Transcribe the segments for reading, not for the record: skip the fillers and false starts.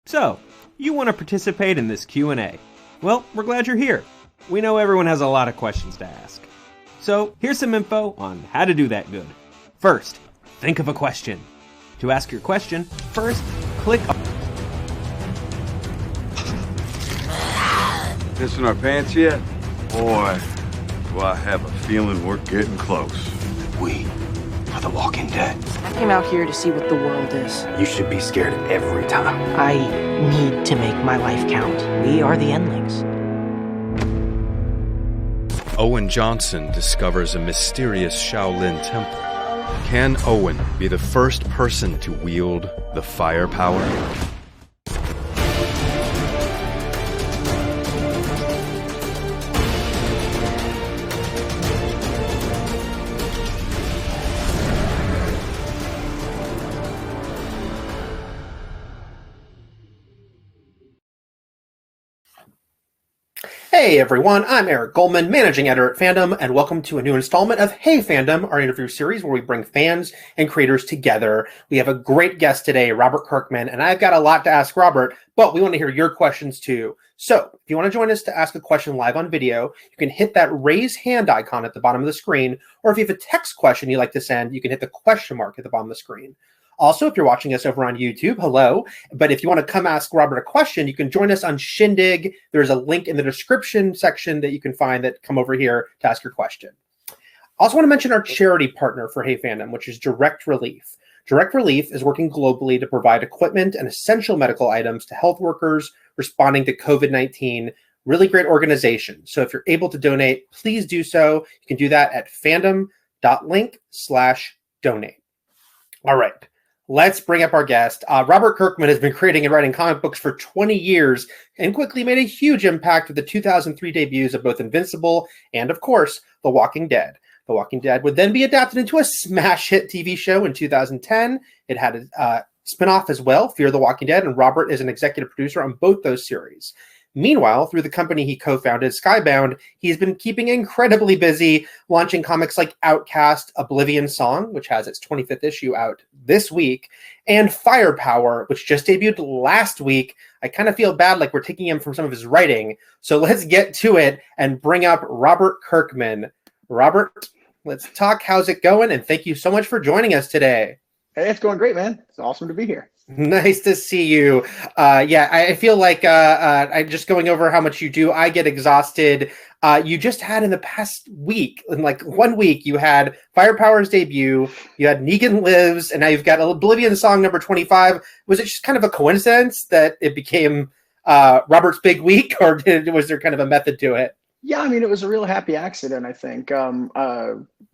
So, you want to participate in this Q&A? Well, we're glad you're here. We know everyone has a lot of questions to ask. So, here's some info on how to do that good. First, think of a question. To ask your question, first, click on... Pissing our pants yet? Boy, do I have a feeling we're getting close. We are the Walking Dead. I came out here to see what the world is. You should be scared every time. I need to make my life count. We are the Endlings. Owen Johnson discovers a mysterious Shaolin temple. Can Owen be the first person to wield the fire power? Hey everyone, I'm Eric Goldman, managing editor at Fandom, and welcome to a new installment of Hey Fandom, our interview series where we bring fans and creators together. We have a great guest today, Robert Kirkman, and I've got a lot to ask Robert, but we want to hear your questions too. So, if you want to join us to ask a question live on video, you can hit that raise hand icon at the bottom of the screen, or if you have a text question you'd like to send, you can hit the question mark at the bottom of the screen. Also, if you're watching us over on YouTube, hello. But if you want to come ask Robert a question, you can join us on Shindig. There's a link in the description section that you can find that come over here to ask your question. I also want to mention our charity partner for Hey Fandom, which is Direct Relief. Direct Relief is working globally to provide equipment and essential medical items to health workers responding to COVID-19. Really great organization. So if you're able to donate, please do so. You can do that at fandom.link/donate. All right. Let's bring up our guest. Robert Kirkman has been creating and writing comic books for 20 years and quickly made a huge impact with the 2003 debuts of both Invincible and, of course, The Walking Dead. The Walking Dead would then be adapted into a smash hit TV show in 2010. It had a spinoff as well, Fear the Walking Dead, and Robert is an executive producer on both those series. Meanwhile, through the company he co-founded, Skybound, he's been keeping incredibly busy launching comics like Outcast, Oblivion Song, which has its 25th issue out this week, and Firepower, which just debuted last week. I kind of feel bad like we're taking him from some of his writing. So let's get to it and bring up Robert Kirkman. Robert, let's talk. How's it going? And thank you so much for joining us today. Hey, it's going great, man. It's awesome to be here. Nice to see you. Yeah, I feel like I just going over how much you do, I get exhausted. You just had in the past week, in like 1 week, you had Firepower's debut, you had Negan Lives, and now you've got Oblivion Song number 25. Was it just kind of a coincidence that it became Robert's big week, or was there kind of a method to it? Yeah, I mean, it was a real happy accident, I think.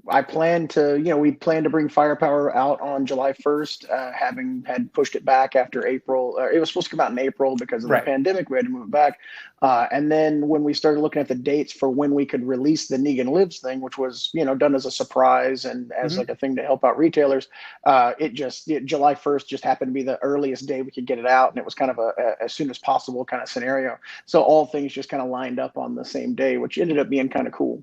I planned to, we planned to bring Firepower out on July 1st, having had pushed it back after April. It was supposed to come out in April because of the pandemic. We had to move it back. And then when we started looking at the dates for when we could release the Negan Lives thing, which was, done as a surprise and as like a thing to help out retailers, July 1st just happened to be the earliest day we could get it out. And it was kind of a as soon as possible kind of scenario. So all things just kind of lined up on the same day, which ended up being kind of cool.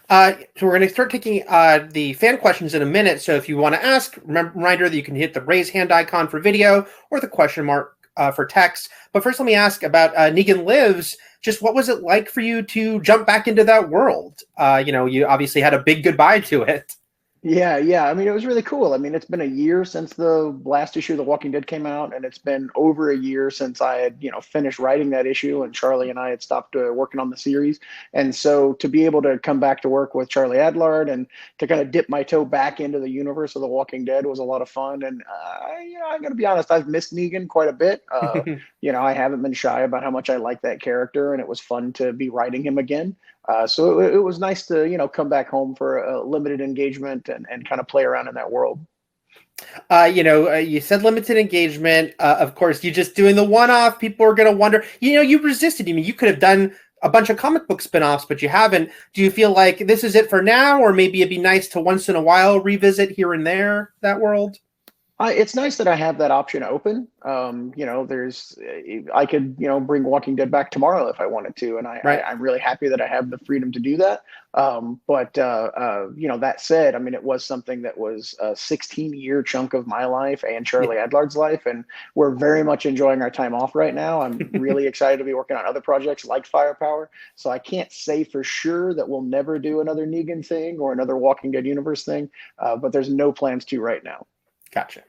So we're going to start taking the fan questions in a minute. So if you want to ask, reminder that you can hit the raise hand icon for video or the question mark for text. But first, let me ask about Negan Lives. Just what was it like for you to jump back into that world? You obviously had a big goodbye to it. Yeah. I mean, it was really cool. I mean, it's been a year since the last issue of The Walking Dead came out, and it's been over a year since I had, finished writing that issue, and Charlie and I had stopped working on the series. And so to be able to come back to work with Charlie Adlard and to kind of dip my toe back into the universe of The Walking Dead was a lot of fun. And, I'm going to be honest, I've missed Negan quite a bit. I haven't been shy about how much I like that character, and it was fun to be writing him again. So it was nice to, come back home for a limited engagement and kind of play around in that world. You said limited engagement. Of course, you just doing the one-off. People are going to wonder, you resisted. I mean, you could have done a bunch of comic book spinoffs, but you haven't. Do you feel like this is it for now? Or maybe it'd be nice to once in a while revisit here and there that world? It's nice that I have that option open. There's I could bring Walking Dead back tomorrow if I wanted to, and Right. I'm really happy that I have the freedom to do that. But that said, I mean, it was something that was a 16-year chunk of my life and Charlie Adlard's life, and we're very much enjoying our time off right now. I'm really excited to be working on other projects like Firepower. So I can't say for sure that we'll never do another Negan thing or another Walking Dead universe thing, but there's no plans to right now. Gotcha.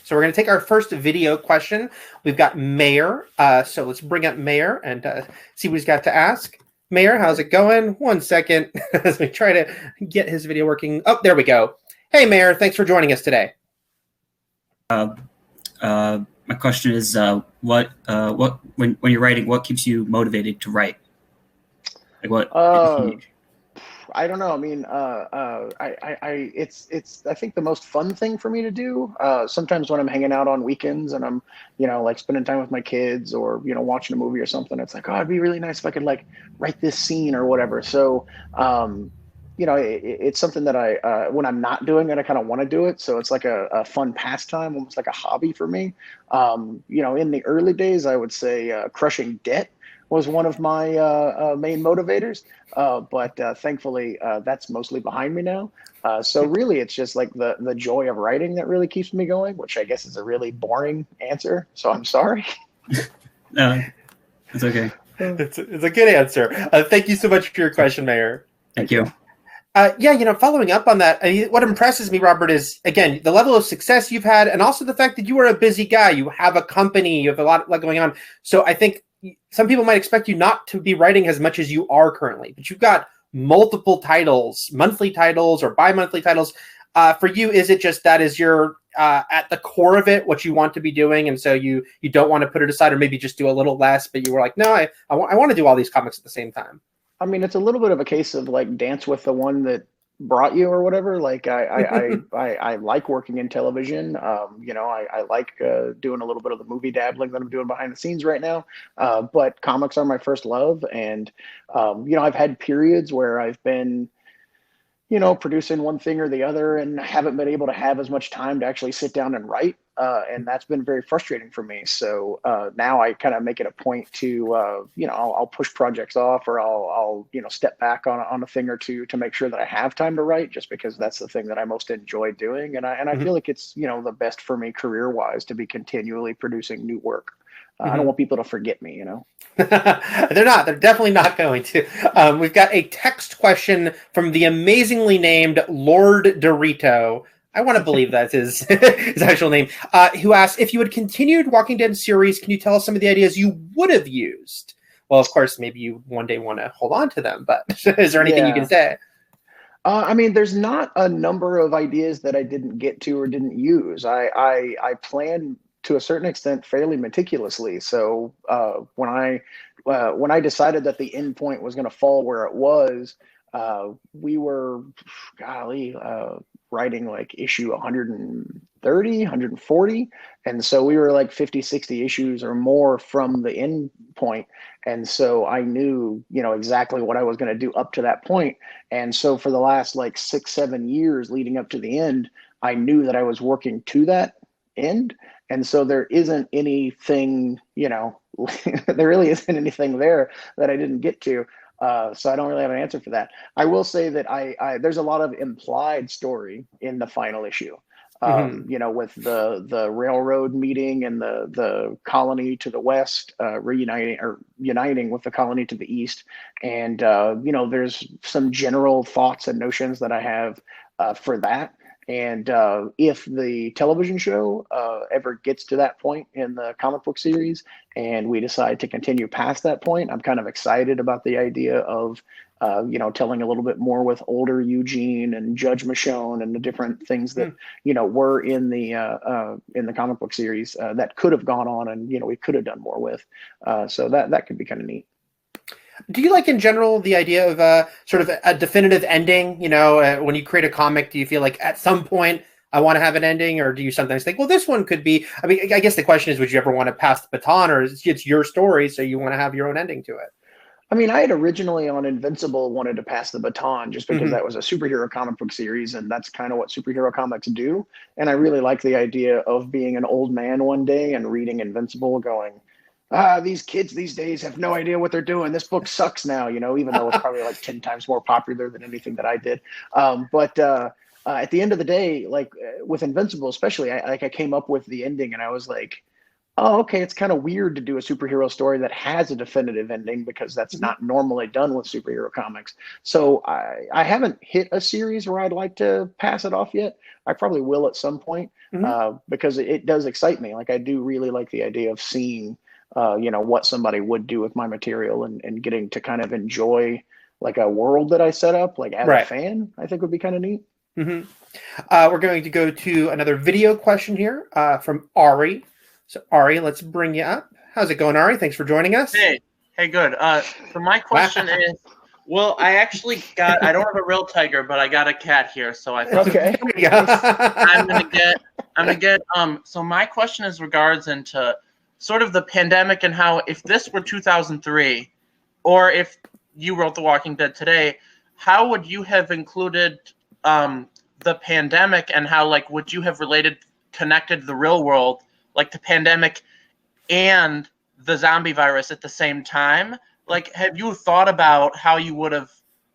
So we're going to take our first video question. We've got Mayor. So let's bring up Mayor and see what he's got to ask. Mayor, how's it going? 1 second as we try to get his video working. Oh, there we go. Hey, Mayor, thanks for joining us today. My question is, when you're writing, what keeps you motivated to write? Like what? I don't know. I mean, it's I think the most fun thing for me to do. Sometimes when I'm hanging out on weekends and I'm, like spending time with my kids or, watching a movie or something, it's like, oh, it'd be really nice if I could like write this scene or whatever. So, it's something that I, when I'm not doing it, I kind of want to do it. So it's like a fun pastime, almost like a hobby for me. In the early days, I would say crushing debt was one of my main motivators. But thankfully, that's mostly behind me now. So really, it's just like the joy of writing that really keeps me going, which I guess is a really boring answer. So I'm sorry. No, it's okay. It's a good answer. Thank you so much for your question, Mayor. Thank you. Following up on that, what impresses me, Robert, is, again, the level of success you've had and also the fact that you are a busy guy. You have a company, you have a lot going on. So I think some people might expect you not to be writing as much as you are currently, but you've got multiple titles, monthly titles or bi-monthly titles. For you, is it just that is your at the core of it, what you want to be doing, and so you don't want to put it aside or maybe just do a little less, but you were like, no, I want to do all these comics at the same time? I mean, it's a little bit of a case of like dance with the one that brought you or whatever. Like I like working in television. I like doing a little bit of the movie dabbling that I'm doing behind the scenes right now. But comics are my first love. And, I've had periods where I've been, producing one thing or the other and haven't been able to have as much time to actually sit down and write. And that's been very frustrating for me. So now I kind of make it a point to, I'll push projects off or I'll step back on a thing or two to make sure that I have time to write, just because that's the thing that I most enjoy doing. And I feel like it's, the best for me career wise to be continually producing new work. I don't want people to forget me, They're not. They're definitely not going to. We've got a text question from the amazingly named Lord Dorito. I want to believe that's his actual name. Who asks, if you had continued Walking Dead series, can you tell us some of the ideas you would have used? Well, of course, maybe you one day want to hold on to them, but is there anything you can say? I mean, there's not a number of ideas that I didn't get to or didn't use. I plan to a certain extent fairly meticulously. So when I decided that the end point was going to fall where it was, we were, writing like issue 130, 140. And so we were like 50, 60 issues or more from the end point. And so I knew, exactly what I was going to do up to that point. And so for the last like 6-7 years leading up to the end, I knew that I was working to that end. And so there isn't anything, there really isn't anything there that I didn't get to. So I don't really have an answer for that. I will say that there's a lot of implied story in the final issue, with the railroad meeting and the colony to the west uniting with the colony to the east. And, there's some general thoughts and notions that I have for that. And if the television show ever gets to that point in the comic book series and we decide to continue past that point, I'm kind of excited about the idea of, telling a little bit more with older Eugene and Judge Michonne and the different things that, were in the comic book series that could have gone on and, we could have done more with. So that could be kind of neat. Do you like in general the idea of sort of a definitive ending? When you create a comic, do you feel like at some point I want to have an ending, or do you sometimes think, well, this one could be? I mean, I guess the question is, would you ever want to pass the baton, or it's your story, so you want to have your own ending to it? I mean, I had originally on Invincible wanted to pass the baton just because Mhm. that was a superhero comic book series, and that's kind of what superhero comics do. And I really like the idea of being an old man one day and reading Invincible, going, these kids these days have no idea what they're doing. This book sucks now, even though it's probably like 10 times more popular than anything that I did. But at the end of the day, like with Invincible, especially, I came up with the ending and I was like, oh, okay, it's kind of weird to do a superhero story that has a definitive ending because that's Mhm. not normally done with superhero comics. So I haven't hit a series where I'd like to pass it off yet. I probably will at some point Mhm. because it does excite me. Like I do really like the idea of seeing, what somebody would do with my material and getting to kind of enjoy like a world that I set up, like as a Right. fan, I think would be kind of neat. Mhm. We're going to go to another video question here from Ari. So, Ari, let's bring you up. How's it going, Ari? Thanks for joining us. Hey, good. So my question is, well, I actually I don't have a real tiger, but I got a cat here, so I thought Okay. I'm gonna get. So my question is regards into sort of the pandemic and how if this were 2003, or if you wrote The Walking Dead today, how would you have included the pandemic and how like would you have connected the real world, like the pandemic and the zombie virus at the same time? Like, have you thought about how you would have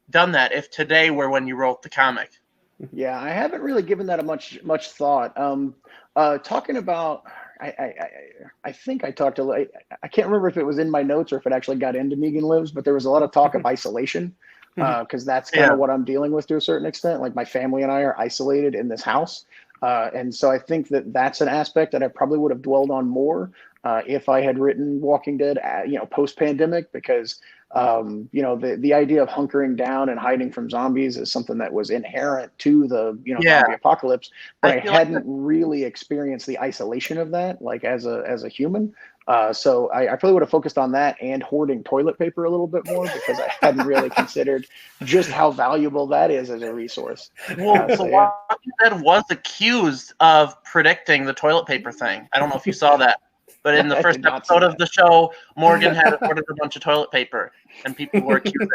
done that if today were when you wrote the comic? Yeah, I haven't really given that a much thought. Talking about, I think I talked to, I can't remember if it was in my notes or if it actually got into Negan Lives, but there was a lot of talk of isolation because that's kind of what I'm dealing with to a certain extent. Like my family and I are isolated in this house. And so I think that that's an aspect that I probably would have dwelled on more if I had written Walking Dead, post-pandemic, because the idea of hunkering down and hiding from zombies is something that was inherent to the zombie apocalypse, but I hadn't really experienced the isolation of that, like as a human. So I probably would have focused on that and hoarding toilet paper a little bit more because I hadn't really considered just how valuable that is as a resource. Well, The Walking Dead was accused of predicting the toilet paper thing. I don't know if you saw that. But in the first episode of the show, Morgan had ordered a bunch of toilet paper, and people were accusing.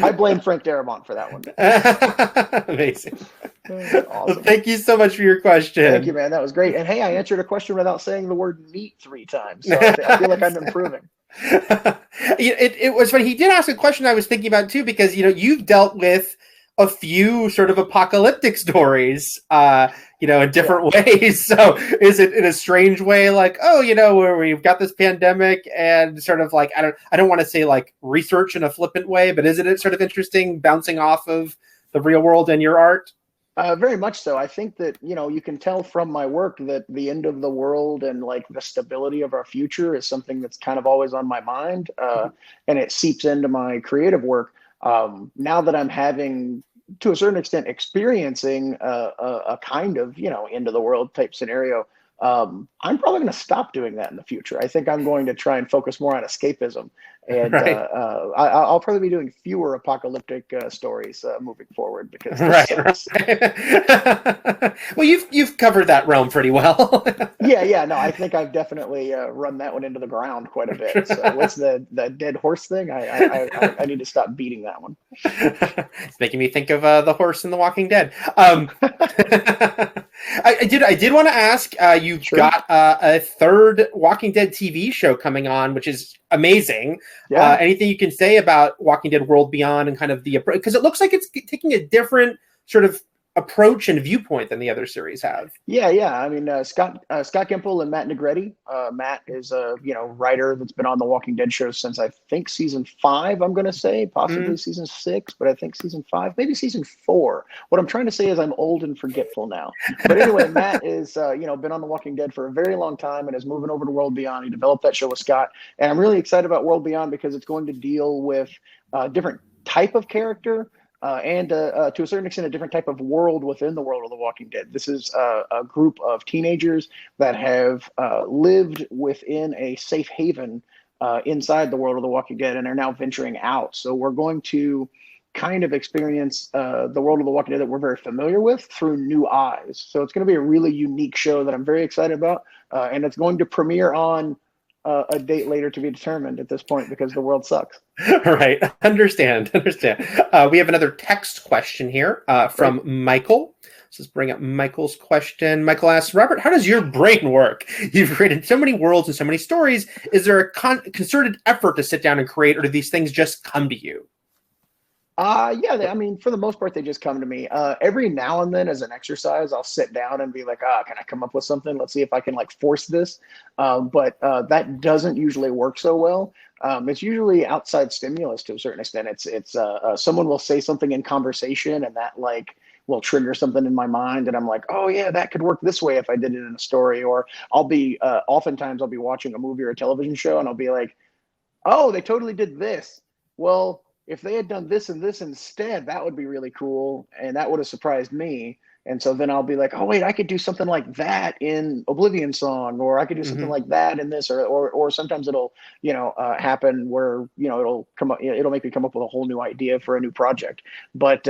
I blame Frank Darabont for that one. Amazing. Awesome. Well, thank you so much for your question. Thank you, man. That was great. And hey, I answered a question without saying the word meat 3 times. So I feel like I'm improving. It was funny. He did ask a question I was thinking about too, because you've dealt with a few sort of apocalyptic stories, in different ways. So is it in a strange way, like, where we've got this pandemic and sort of like, I don't want to say like research in a flippant way, but is it sort of interesting bouncing off of the real world and your art? Very much so. I think that, you can tell from my work that the end of the world and like the stability of our future is something that's kind of always on my mind. And it seeps into my creative work. Now that I'm having, to a certain extent, experiencing a kind of, end of the world type scenario, I'm probably going to stop doing that in the future. I think I'm going to try and focus more on escapism. And Right. I'll probably be doing fewer apocalyptic stories moving forward because Well, you've covered that realm pretty well. Yeah. No, I think I've definitely run that one into the ground quite a bit. So what's the dead horse thing? I need to stop beating that one. It's making me think of the horse in The Walking Dead. I did want to ask. You've got a third Walking Dead TV show coming on, which is amazing. Yeah. Anything you can say about Walking Dead World Beyond and kind of because it looks like it's taking a different sort of approach and viewpoint than the other series have. Yeah. I mean, Scott Gimple and Matt Negretti. Matt is a writer that's been on the Walking Dead show since I think season 5. I'm going to say possibly season 6, but I think season 5, maybe season 4. What I'm trying to say is I'm old and forgetful now. But anyway, Matt is been on the Walking Dead for a very long time and is moving over to World Beyond. He developed that show with Scott, and I'm really excited about World Beyond because it's going to deal with a different type of character. And to a certain extent, a different type of world within the world of The Walking Dead. This is a group of teenagers that have lived within a safe haven inside the world of The Walking Dead and are now venturing out. So we're going to kind of experience the world of The Walking Dead that we're very familiar with through new eyes. So it's going to be a really unique show that I'm very excited about. And it's going to premiere on a date later to be determined at this point because the world sucks. Right. Understand. We have another text question here from Michael. Let's bring up Michael's question. Michael asks, Robert, how does your brain work? You've created so many worlds and so many stories. Is there a concerted effort to sit down and create, or do these things just come to you? Yeah, I mean, for the most part, they just come to me. Every now and then as an exercise, I'll sit down and be like, can I come up with something? Let's see if I can like force this. But that doesn't usually work so well. It's usually outside stimulus to a certain extent. It's someone will say something in conversation and that like will trigger something in my mind. And I'm like, oh yeah, that could work this way if I did it in a story. Or I'll be, oftentimes I'll be watching a movie or a television show and I'll be like, oh, they totally did this. Well, if they had done this and this instead, that would be really cool. And that would have surprised me. And so then I'll be like, oh, wait, I could do something like that in Oblivion Song, or I could do something like that in this, or sometimes it'll, happen where, it'll come up, it'll make me come up with a whole new idea for a new project. But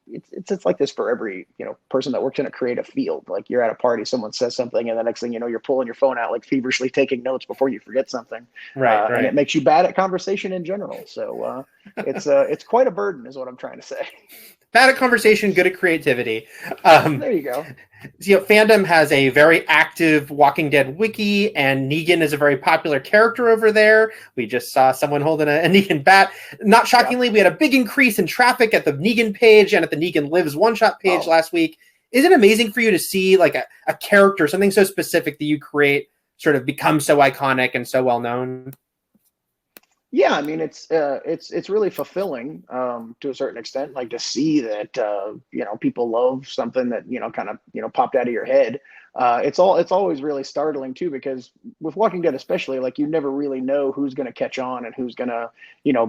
it's like this for every, person that works in a creative field. Like you're at a party, someone says something, and the next thing you know, you're pulling your phone out, like feverishly taking notes before you forget something. Right. And it makes you bad at conversation in general. So it's quite a burden is what I'm trying to say. Bad at conversation, good at creativity. There you go. Fandom has a very active Walking Dead wiki, and Negan is a very popular character over there. We just saw someone holding a Negan bat. Not shockingly, we had a big increase in traffic at the Negan page and at the Negan Lives one-shot page last week. Is it amazing for you to see like a character, something so specific that you create, sort of become so iconic and so well known? Yeah, I mean it's really fulfilling to a certain extent, like to see that people love something that kind of popped out of your head. It's always really startling too, because with Walking Dead especially, like you never really know who's going to catch on and who's going to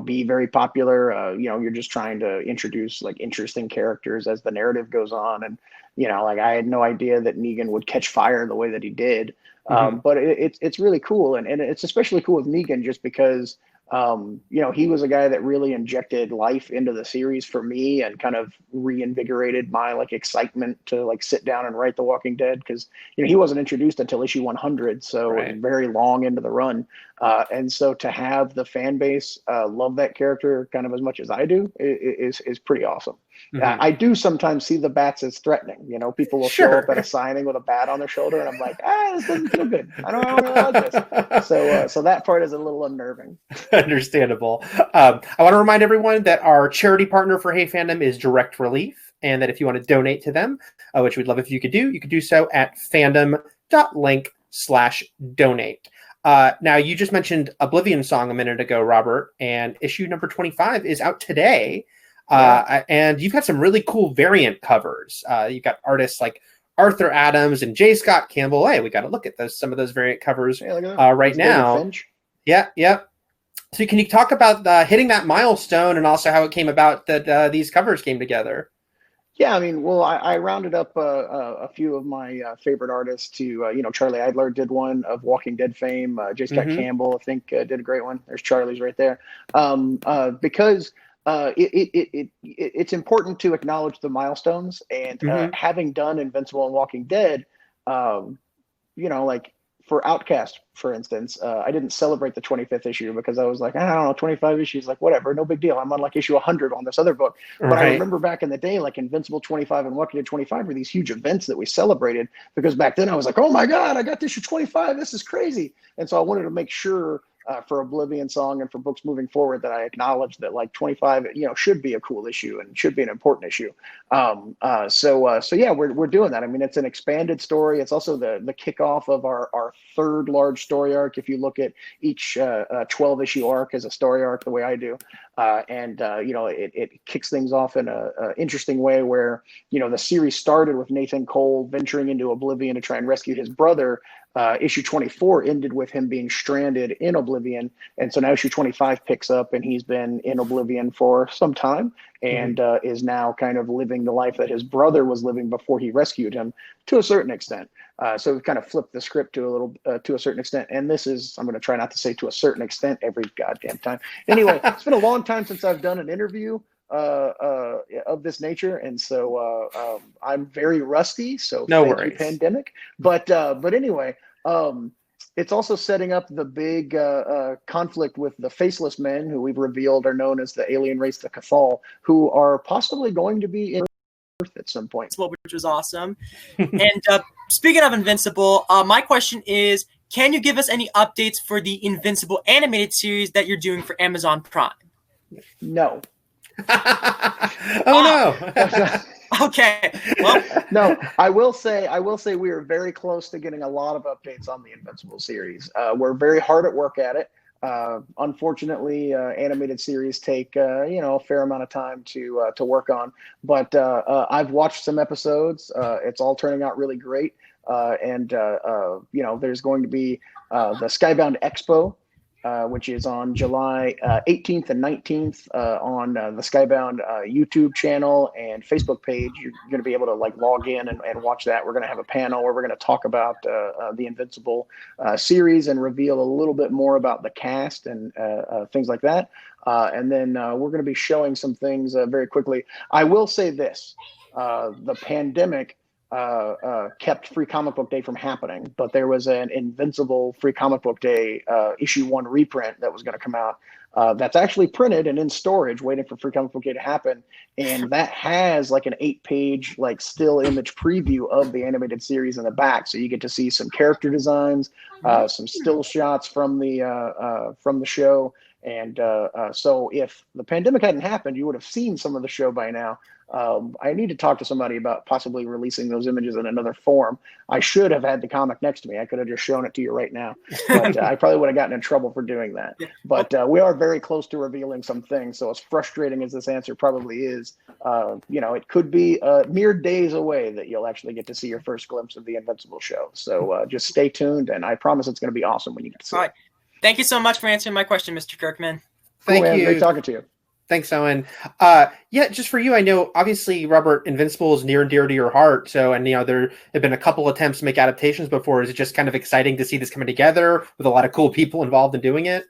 be very popular. You're just trying to introduce like interesting characters as the narrative goes on, and like I had no idea that Negan would catch fire the way that he did. But it's really cool, and it's especially cool with Negan just because he was a guy that really injected life into the series for me and kind of reinvigorated my like excitement to like sit down and write The Walking Dead, because he wasn't introduced until issue 100, so it was very long into the run, and so to have the fan base love that character kind of as much as I do is pretty awesome. I do sometimes see the bats as threatening. People will show up at a signing with a bat on their shoulder, and I'm like, this doesn't feel good. I don't really like this. So that part is a little unnerving. Understandable. I want to remind everyone that our charity partner for Hey Fandom is Direct Relief, and that if you want to donate to them, which we'd love if you could do so at fandom.link/donate. Now, you just mentioned Oblivion Song a minute ago, Robert, and issue number 25 is out today. And you've got some really cool variant covers. You've got artists like Arthur Adams and J. Scott Campbell. Hey, we got to look at some of those variant covers right now. Yeah. So can you talk about hitting that milestone and also how it came about that these covers came together? Yeah, I mean, well, I rounded up a few of my favorite artists to, Charlie Idler did one of Walking Dead fame. J. Scott Campbell, I think, did a great one. There's Charlie's right there. Because it's important to acknowledge the milestones, and having done Invincible and Walking Dead, like for Outcast, for instance, I didn't celebrate the 25th issue because I was like, I don't know, 25 issues, like whatever, no big deal. I'm on like issue 100 on this other book. But I remember back in the day, like Invincible 25 and Walking Dead 25 were these huge events that we celebrated, because back then I was like, oh my God, I got to issue 25. This is crazy. And so I wanted to make sure for Oblivion Song and for books moving forward that I acknowledge that like 25, should be a cool issue and should be an important issue. So yeah, we're doing that. I mean, it's an expanded story. It's also the kickoff of our third large story arc. If you look at each 12 issue arc as a story arc, the way I do, it kicks things off in a interesting way where, the series started with Nathan Cole venturing into Oblivion to try and rescue his brother. Issue 24 ended with him being stranded in Oblivion. And so now issue 25 picks up, and he's been in Oblivion for some time and is now kind of living the life that his brother was living before he rescued him to a certain extent. So we've kind of flipped the script to a certain extent. And this is, I'm going to try not to say to a certain extent every goddamn time. Anyway, it's been a long time since I've done an interview of this nature, and so I'm very rusty, so no thank worries. you, pandemic. But anyway, It's also setting up the big conflict with the Faceless Men, who we've revealed are known as the alien race, the Cathal, who are possibly going to be in Earth at some point. Which was awesome. And speaking of Invincible, my question is, can you give us any updates for the Invincible animated series that you're doing for Amazon Prime? No. No. Okay. Well, no, I will say we are very close to getting a lot of updates on the Invincible series. We're very hard at work at it. Unfortunately, animated series take a fair amount of time to work on. But I've watched some episodes. It's all turning out really great. And there's going to be the Skybound Expo, which is on July 18th and 19th on the Skybound YouTube channel and Facebook page. You're going to be able to log in and watch that. We're going to have a panel where we're going to talk about the Invincible series and reveal a little bit more about the cast and things like that. And then we're going to be showing some things very quickly. I will say this, the pandemic kept Free Comic Book Day from happening, but there was an Invincible Free Comic Book Day issue 1 reprint that was going to come out. That's actually printed and in storage, waiting for Free Comic Book Day to happen. And that has an 8-page still image preview of the animated series in the back, so you get to see some character designs, some still shots from the show. And so if the pandemic hadn't happened, you would have seen some of the show by now. I need to talk to somebody about possibly releasing those images in another form. I should have had the comic next to me. I could have just shown it to you right now, but I probably would have gotten in trouble for doing that. But we are very close to revealing some things. So as frustrating as this answer probably is, it could be mere days away that you'll actually get to see your first glimpse of the Invincible show. So just stay tuned, and I promise it's going to be awesome when you get to see it. Thank you so much for answering my question, Mr. Kirkman. Thank you. Great talking to you. Thanks, Owen. Just for you, I know obviously, Robert, Invincible is near and dear to your heart. So, and there have been a couple attempts to make adaptations before. Is it just kind of exciting to see this coming together with a lot of cool people involved in doing it?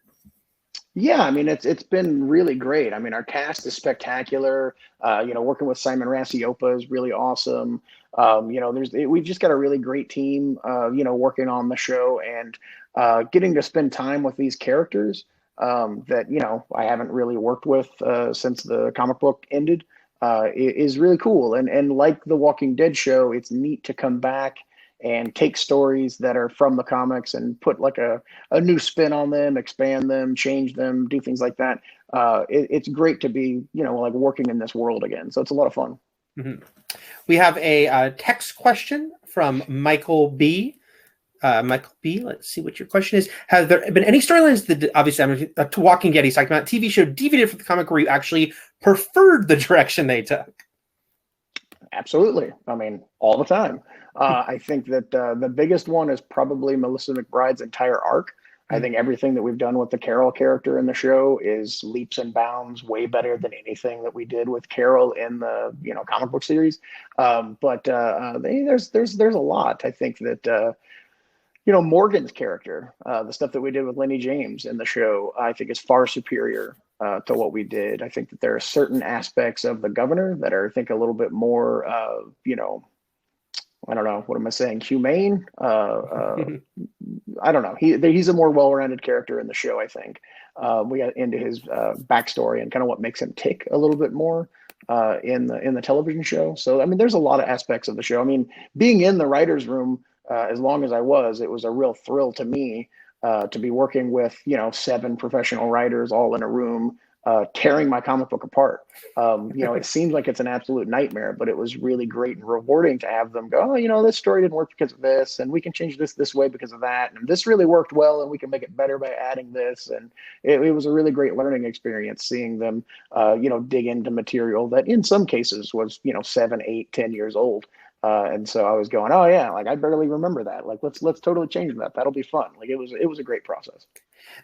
Yeah, I mean, it's been really great. I mean, our cast is spectacular. Working with Simon Rasiopa is really awesome. We've just got a really great team, working on the show and getting to spend time with these characters that I haven't really worked with since the comic book ended is really cool. And like the Walking Dead show, it's neat to come back and take stories that are from the comics and put a new spin on them, expand them, change them, do things like that. It's great to be working in this world again. So it's a lot of fun. Mm-hmm. We have a text question from Michael B. Let's see what your question is. Have there been any storylines that, obviously, to Walking Dead, he's talking about TV show deviated from the comic where you actually preferred the direction they took? Absolutely. I mean, all the time. I think that the biggest one is probably Melissa McBride's entire arc. I think everything that we've done with the Carol character in the show is leaps and bounds way better than anything that we did with Carol in the comic book series. But there's a lot. I think that Morgan's character, the stuff that we did with Lenny James in the show, I think is far superior to what we did. I think that there are certain aspects of the Governor that are, I think, a little bit more, I don't know, what am I saying? Humane? I don't know. He's a more well-rounded character in the show, I think. We got into his backstory and kind of what makes him tick a little bit more in the television show. So, I mean, there's a lot of aspects of the show. I mean, being in the writer's room as long as I was, it was a real thrill to me to be working with, 7 professional writers all in a room, tearing my comic book apart. It seems like it's an absolute nightmare, but it was really great and rewarding to have them go, this story didn't work because of this, and we can change this way because of that, and this really worked well, and we can make it better by adding this. And it was a really great learning experience seeing them, dig into material that in some cases was, 7, 8, 10 years old. And so I was going, oh yeah, I barely remember that. Let's totally change that. That'll be fun. It was a great process.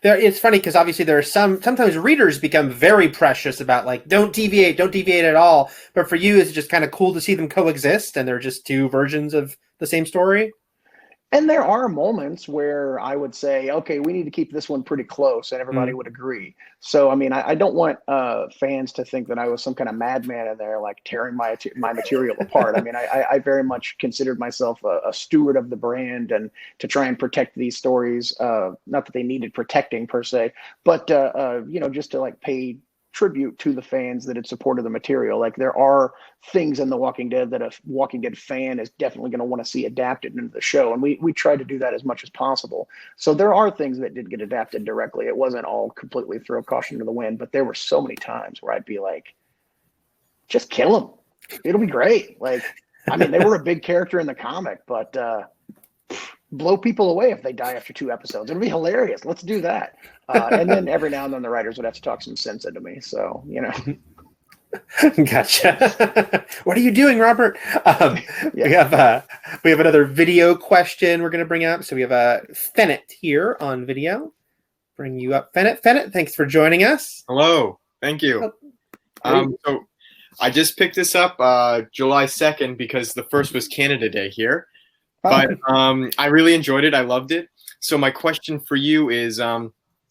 It's funny because obviously there are sometimes readers become very precious about don't deviate at all. But for you, it's just kind of cool to see them coexist and they're just 2 versions of the same story. And there are moments where I would say, okay, we need to keep this one pretty close, and everybody would agree. So, I mean, I don't want fans to think that I was some kind of madman in there, like tearing my material apart. I mean, I very much considered myself a steward of the brand and to try and protect these stories. Not that they needed protecting per se, but just to like pay tribute to the fans that had supported the material. Like there are things in The Walking Dead that a Walking Dead fan is definitely going to want to see adapted into the show. And we try to do that as much as possible. So there are things that did get adapted directly. It wasn't all completely throw caution to the wind, but there were so many times where I'd be like, just kill them. It'll be great. Like, I mean, they were a big character in the comic, but blow people away if they die after 2 episodes. It'll be hilarious. Let's do that. And then every now and then the writers would have to talk some sense into me. So, Gotcha. What are you doing, Robert? We have another video question we're going to bring up. So we have Fennett here on video. Bring you up, Fennett. Fennett, thanks for joining us. Hello. Thank you. So I just picked this up July 2nd because the first was Canada Day here. But I really enjoyed it. I loved it. So my question for you is,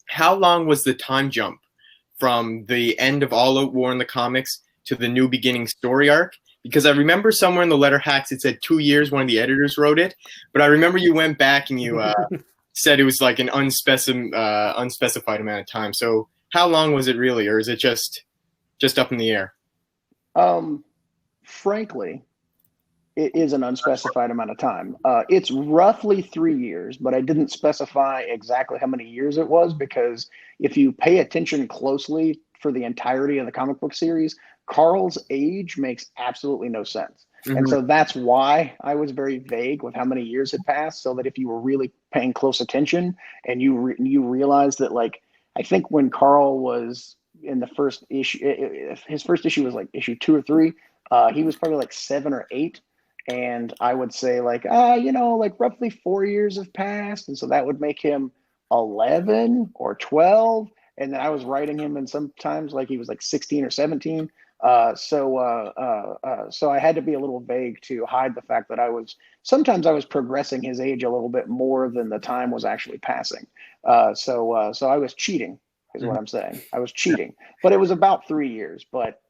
how long was the time jump from the end of All Out War in the comics to the new beginning story arc? Because I remember somewhere in the letter hacks it said 2 years. One of the editors wrote it. But I remember you went back and you said it was like an unspecified amount of time. So how long was it really? Or is it just up in the air? Frankly, it is an unspecified amount of time. It's roughly 3 years, but I didn't specify exactly how many years it was because if you pay attention closely for the entirety of the comic book series, Carl's age makes absolutely no sense. Mm-hmm. And so that's why I was very vague with how many years had passed, so that if you were really paying close attention and you realized that, like, I think when Carl was in the first issue, his first issue was like issue 2 or 3, he was probably like 7 or 8. And I would say like roughly 4 years have passed. And so that would make him 11 or 12. And then I was writing him and sometimes like he was like 16 or 17. So I had to be a little vague to hide the fact that sometimes I was progressing his age a little bit more than the time was actually passing. So I was cheating is what I'm saying. I was cheating, but it was about 3 years, but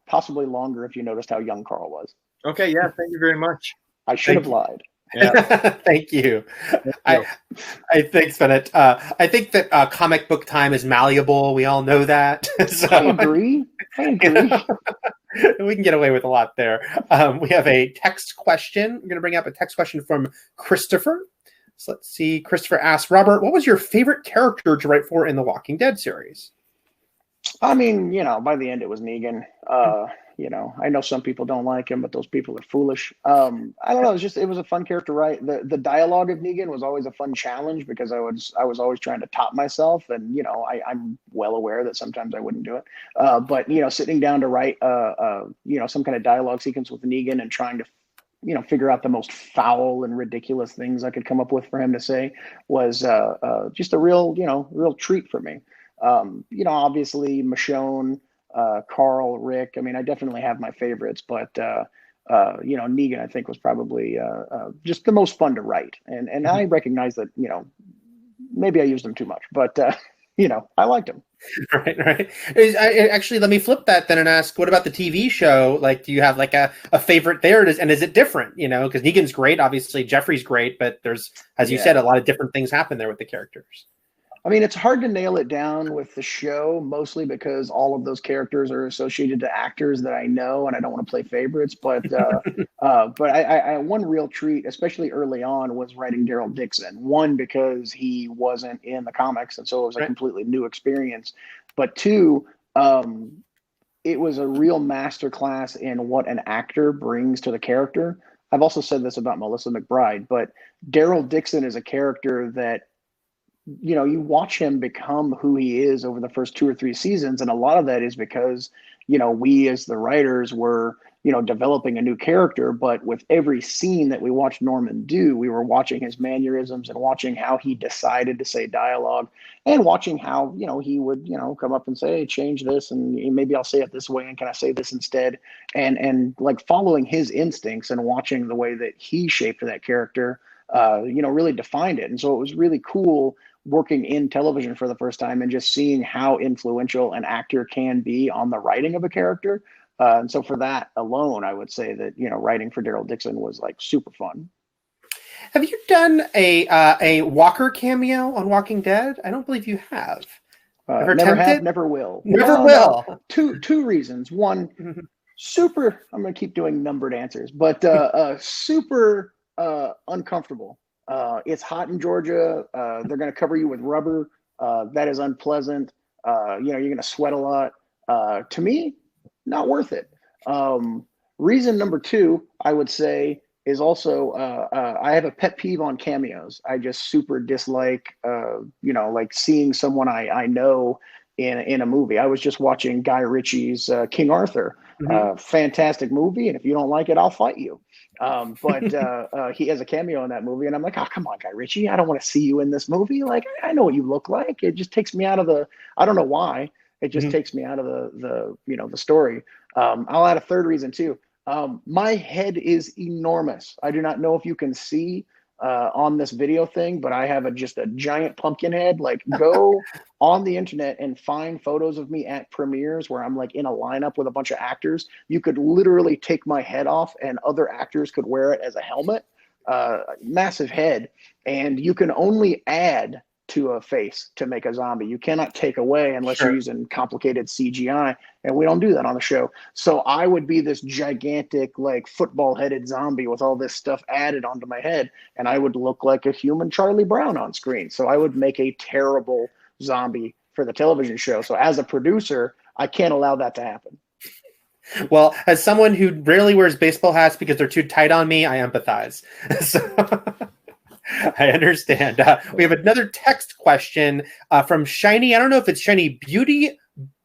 possibly longer if you noticed how young Carl was. Okay, yeah, thank you very much. I should have lied. Yeah. Thank you. I thanks, Bennett. I think that comic book time is malleable. We all know that. So, I agree. We can get away with a lot there. We have a text question. I'm going to bring up a text question from Christopher. So let's see. Christopher asks, Robert, what was your favorite character to write for in the Walking Dead series? I mean, by the end it was Negan. I know some people don't like him, but those people are foolish. I don't know. It was a fun character, right? The dialogue of Negan was always a fun challenge because I was always trying to top myself. And, I'm well aware that sometimes I wouldn't do it. But, sitting down to write, some kind of dialogue sequence with Negan and trying to, figure out the most foul and ridiculous things I could come up with for him to say was just a real treat for me. Obviously Michonne, Carl, Rick. I mean, I definitely have my favorites, but Negan I think was probably just the most fun to write. And I recognize that maybe I used him too much, but I liked him. Right. Actually, let me flip that then and ask, what about the TV show? Like, do you have like a favorite there? And is it different? Because Negan's great, obviously Jeffrey's great, but there's, as you said, a lot of different things happen there with the characters. I mean, it's hard to nail it down with the show, mostly because all of those characters are associated to actors that I know, and I don't want to play favorites. But I one real treat, especially early on, was writing Daryl Dixon. One, because he wasn't in the comics, and so it was a completely new experience. But two, it was a real masterclass in what an actor brings to the character. I've also said this about Melissa McBride, but Daryl Dixon is a character that you watch him become who he is over the first 2 or 3 seasons. And a lot of that is because, we as the writers were, developing a new character. But with every scene that we watched Norman do, we were watching his mannerisms and watching how he decided to say dialogue and watching how, he would, come up and say, hey, change this. And maybe I'll say it this way. And can I say this instead? And like following his instincts and watching the way that he shaped that character. really defined it. And so it was really cool working in television for the first time and just seeing how influential an actor can be on the writing of a character. And so for that alone, I would say that, writing for Daryl Dixon was like super fun. Have you done a Walker cameo on Walking Dead? I don't believe you have. Never attempted? have, never will. Never will. No. Two reasons. One, super, I'm going to keep doing numbered answers, but super uncomfortable. It's hot in Georgia. They're going to cover you with rubber. That is unpleasant. You're going to sweat a lot. To me, not worth it. Reason number two, I would say, is also I have a pet peeve on cameos. I just super dislike, like seeing someone I know in a movie. I was just watching Guy Ritchie's King Arthur. Fantastic movie, and if you don't like it, I'll fight you. But he has a cameo in that movie, and I'm like, oh, come on, Guy Ritchie, I don't want to see you in this movie. Like, I know what you look like. It just takes me out of the. I don't know why. It just takes me out of the story. I'll add a third reason too. My head is enormous. I do not know if you can see on this video thing, but I have just a giant pumpkin head. Like, go on the internet and find photos of me at premieres where I'm like in a lineup with a bunch of actors. You could literally take my head off and other actors could wear it as a helmet. Massive head. And you can only add to a face to make a zombie. You cannot take away unless you're using complicated CGI, and we don't do that on the show. So I would be this gigantic, like, football-headed zombie with all this stuff added onto my head, and I would look like a human Charlie Brown on screen. So I would make a terrible zombie for the television show. So as a producer, I can't allow that to happen. Well, as someone who rarely wears baseball hats because they're too tight on me, I empathize. I understand. We have another text question from Shiny. I don't know if it's Shiny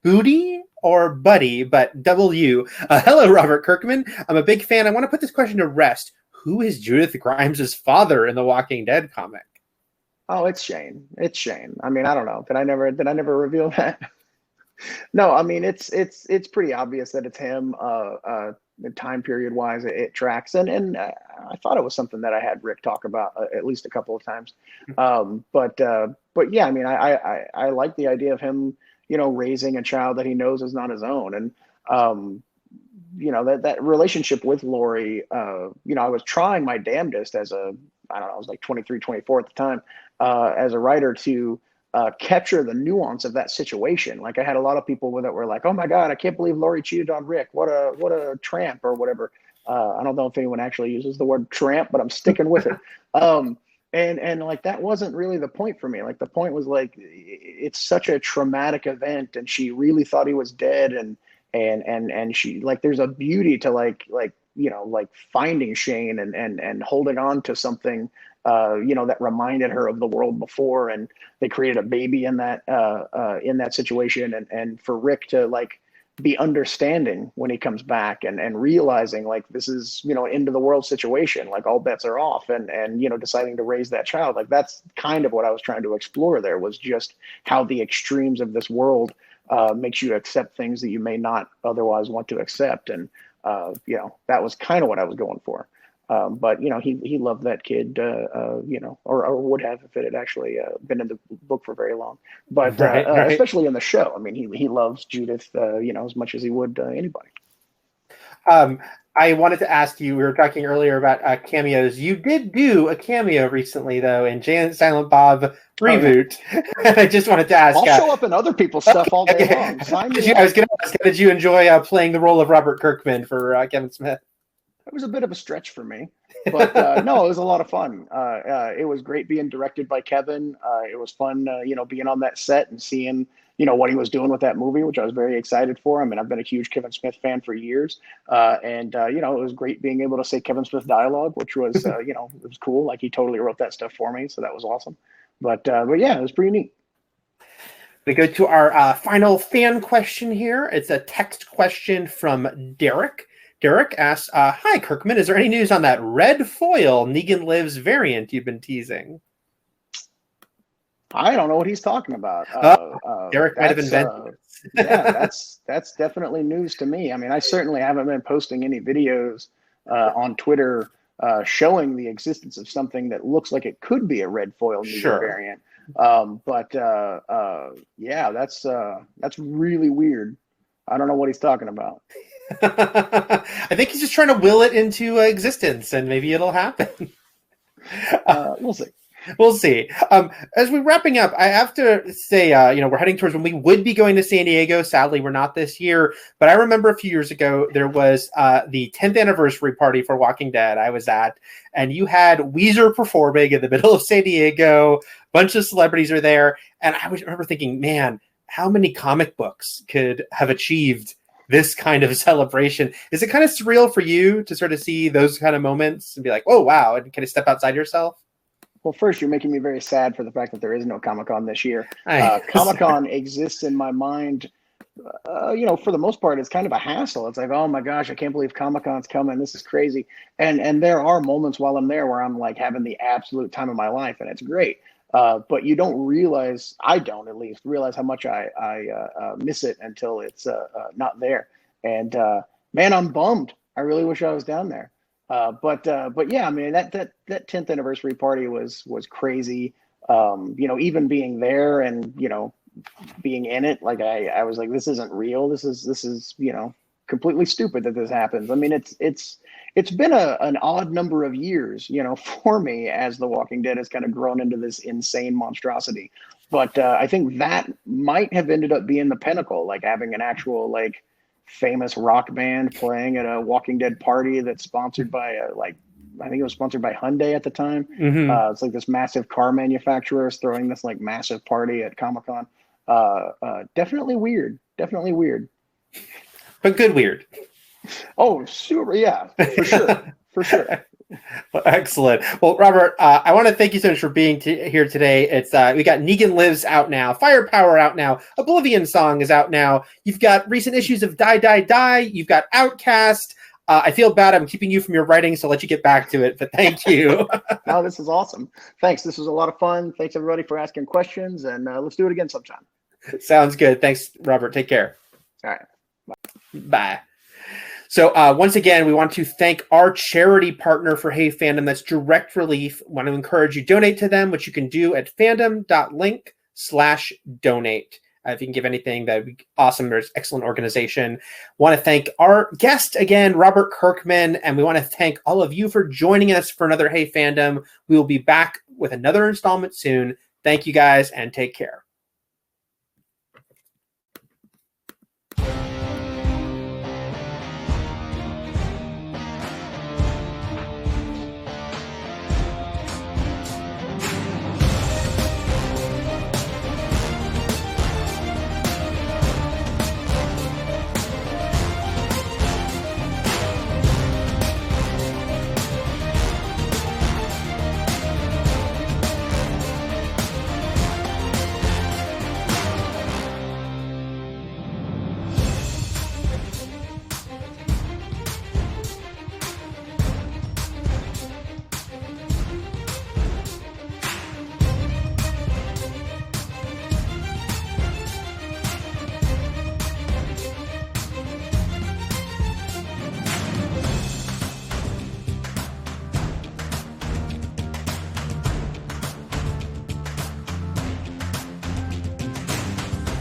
Booty or Buddy, but W. Hello, Robert Kirkman. I'm a big fan. I want to put this question to rest. Who is Judith Grimes' father in the Walking Dead comic? Oh, it's Shane. It's Shane. I mean, I don't know. Did I never reveal that? No, I mean, it's pretty obvious that it's him. Time period wise, it tracks, and I thought it was something that I had Rick talk about at least a couple of times. But yeah, I mean, I like the idea of him, raising a child that he knows is not his own, and that relationship with Lori. I was trying my damnedest as I was like 23, 24 at the time, as a writer to capture the nuance of that situation. Like, I had a lot of people that were like, "Oh my God, I can't believe Lori cheated on Rick. What a tramp," or whatever. I don't know if anyone actually uses the word tramp, but I'm sticking with it. And like, that wasn't really the point for me. Like, the point was like, it's such a traumatic event, and she really thought he was dead, and she, like, there's a beauty to like finding Shane and holding on to something that reminded her of the world before, and they created a baby in that situation, and for Rick to like be understanding when he comes back and realizing like this is end of the world situation, like all bets are off, and deciding to raise that child. Like, that's kind of what I was trying to explore there, was just how the extremes of this world makes you accept things that you may not otherwise want to accept, and that was kind of what I was going for. But he loved that kid, or would have if it had actually been in the book for very long. But Right. especially in the show, I mean, he loves Judith, as much as he would anybody. I wanted to ask you. We were talking earlier about cameos. You did do a cameo recently, though, in Jay and Silent Bob reboot. Oh, yeah. I just wanted to ask. I'll show up in other people's stuff all day long. I was going to ask, did you enjoy playing the role of Robert Kirkman for Kevin Smith? It was a bit of a stretch for me, but no, it was a lot of fun. It was great being directed by Kevin. It was fun, being on that set and seeing, what he was doing with that movie, which I was very excited for. I mean, I've been a huge Kevin Smith fan for years. And it was great being able to say Kevin Smith dialogue, which was, it was cool. Like, he totally wrote that stuff for me. So that was awesome. But yeah, it was pretty neat. We go to our final fan question here. It's a text question from Derek. Derek asks, hi, Kirkman, is there any news on that red foil Negan Lives variant you've been teasing? I don't know what he's talking about. Derek might have invented it. Yeah, that's definitely news to me. I mean, I certainly haven't been posting any videos on Twitter showing the existence of something that looks like it could be a red foil mutant Sure. variant. Yeah, that's really weird. I don't know what he's talking about. I think he's just trying to will it into existence, and maybe it'll happen. We'll see. We'll see. As we're wrapping up, I have to say, we're heading towards when we would be going to San Diego. Sadly, we're not this year. But I remember a few years ago, there was the 10th anniversary party for Walking Dead I was at. And you had Weezer performing in the middle of San Diego. A bunch of celebrities are there. And I remember thinking, man, how many comic books could have achieved this kind of celebration? Is it kind of surreal for you to sort of see those kind of moments and be like, oh, wow, and kind of step outside yourself? Well, first, you're making me very sad for the fact that there is no Comic-Con this year. Comic-Con exists in my mind, for the most part, it's kind of a hassle. It's like, oh my gosh, I can't believe Comic-Con's coming. This is crazy. And there are moments while I'm there where I'm like having the absolute time of my life, and it's great. But you don't realize, I don't at least, realize how much I miss it until it's not there. And man, I'm bummed. I really wish I was down there. But yeah, I mean, that 10th anniversary party was crazy. Even being there and, being in it, like I was like, this isn't real. This is, completely stupid that this happens. I mean, it's been an odd number of years, for me as The Walking Dead has kind of grown into this insane monstrosity. But I think that might have ended up being the pinnacle, like having an actual, like, famous rock band playing at a Walking Dead party that's sponsored by I think it was sponsored by Hyundai at the time. Mm-hmm. It's like this massive car manufacturer is throwing this like massive party at Comic-Con. Definitely weird. But good weird. Oh, super. Yeah, for sure. For sure. Well, excellent. Well, Robert, I want to thank you so much for being here today. It's we got Negan Lives out now, Firepower out now, Oblivion Song is out now. You've got recent issues of Die Die Die. You've got Outcast. I feel bad I'm keeping you from your writing, so I'll let you get back to it. But thank you. No, this is awesome. Thanks. This was a lot of fun. Thanks everybody for asking questions, and let's do it again sometime. Sounds good. Thanks, Robert. Take care. All right. Bye. So once again, we want to thank our charity partner for Hey Fandom. That's Direct Relief. Want to encourage you donate to them, which you can do at fandom.link/donate. If you can give anything, that would be awesome. There's excellent organization. Want to thank our guest again, Robert Kirkman, and we want to thank all of you for joining us for another Hey Fandom. We will be back with another installment soon. Thank you guys, and take care.